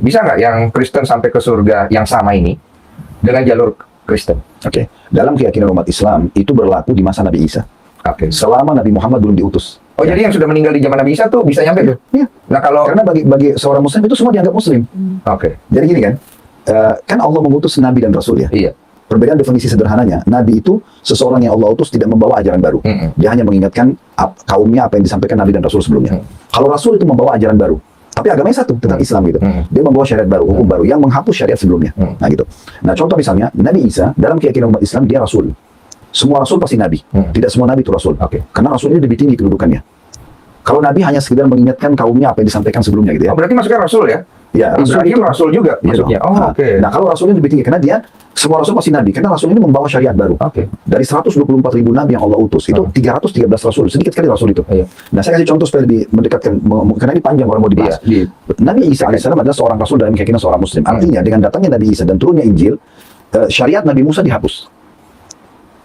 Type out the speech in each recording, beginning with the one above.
Bisa nggak yang Kristen sampai ke surga yang sama ini dengan jalur Kristen? Oke. Dalam keyakinan umat Islam itu berlaku di masa Nabi Isa. Oke. Selama Nabi Muhammad belum diutus. Oh, jadi yang sudah meninggal di zaman Nabi Isa tuh bisa nyampe tuh? Iya. Nah, kalau Karena bagi seorang Muslim itu semua dianggap Muslim. Oke. Jadi gini kan, kan Allah mengutus Nabi dan Rasul ya. Iya. Perbedaan definisi sederhananya, Nabi itu seseorang yang Allah utus tidak membawa ajaran baru. Dia hanya mengingatkan kaumnya apa yang disampaikan Nabi dan Rasul sebelumnya. Kalau Rasul itu membawa ajaran baru, tapi agamanya satu, tentang Islam gitu. Dia membawa syariat baru, hukum baru yang menghapus syariat sebelumnya. Nah gitu. Nah contoh misalnya, Nabi Isa dalam keyakinan umat Islam dia Rasul. Semua Rasul pasti Nabi. Tidak semua Nabi itu Rasul. Karena Rasul ini lebih tinggi kedudukannya. Kalau Nabi hanya sekedar mengingatkan kaumnya apa yang disampaikan sebelumnya gitu ya. Oh, berarti masuknya Rasul ya? Ya, Ibrahim Rasul juga Iya maksudnya. dong. Oh, oke. Nah, kalau Rasul ini lebih tinggi karena dia semua Rasul pasti Nabi. Karena Rasul ini membawa syariat baru. Oke. Dari 124.000 Nabi yang Allah utus, itu 313 Rasul. Sedikit sekali Rasul itu. Iya. Nah, saya kasih contoh supaya lebih mendekatkan, karena ini panjang kalau mau dibahas. Iya. Nabi Isa AS adalah seorang Rasul dalam keyakinan seorang Muslim. Artinya, dengan datangnya Nabi Isa dan turunnya Injil, syariat Nabi Musa dihapus.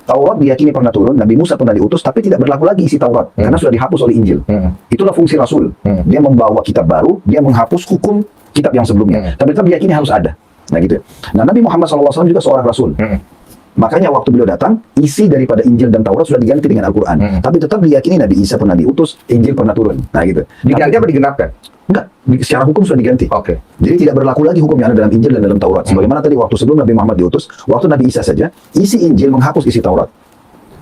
Taurat diyakini pernah turun, Nabi Musa pernah diutus, tapi tidak berlaku lagi isi Taurat. Karena sudah dihapus oleh Injil. Itulah fungsi Rasul. Dia membawa kitab baru, dia menghapus hukum kitab yang sebelumnya. Tapi tetap diyakini harus ada. Nah gitu. Nah Nabi Muhammad SAW juga seorang Rasul. Makanya waktu beliau datang, isi daripada Injil dan Taurat sudah diganti dengan Al-Quran. Tapi tetap diyakini Nabi Isa pernah diutus, Injil pernah turun. Nah gitu. Diganti apa digenapkan? Enggak, secara hukum sudah diganti. Oke. Jadi tidak berlaku lagi hukum yang ada dalam Injil dan dalam Taurat. Sebagaimana tadi waktu sebelum Nabi Muhammad diutus, waktu Nabi Isa saja, isi Injil menghapus isi Taurat.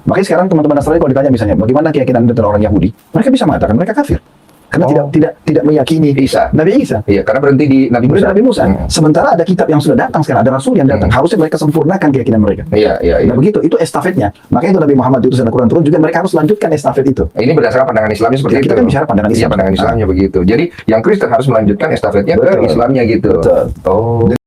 Makanya sekarang teman-teman Nasrani kalau ditanya misalnya, bagaimana keyakinan Anda tentang orang Yahudi? Mereka bisa mengatakan mereka kafir. Karena tidak meyakini Isa. Nabi Isa. Iya, karena berhenti di Nabi Musa. Nabi Musa. Sementara ada kitab yang sudah datang sekarang, ada Rasul yang datang. Harusnya mereka sempurnakan keyakinan mereka. Iya. Nah begitu, itu estafetnya. Makanya itu Nabi Muhammad diutus dan Al-Quran turun juga mereka harus lanjutkan estafet itu. Ini berdasarkan pandangan Islamnya seperti Ya, itu. kita kan bicara pandangan Islam. Iya, pandangan Islamnya begitu. Jadi yang Kristen harus melanjutkan estafetnya ke Betul. Islamnya gitu. Betul. Oh.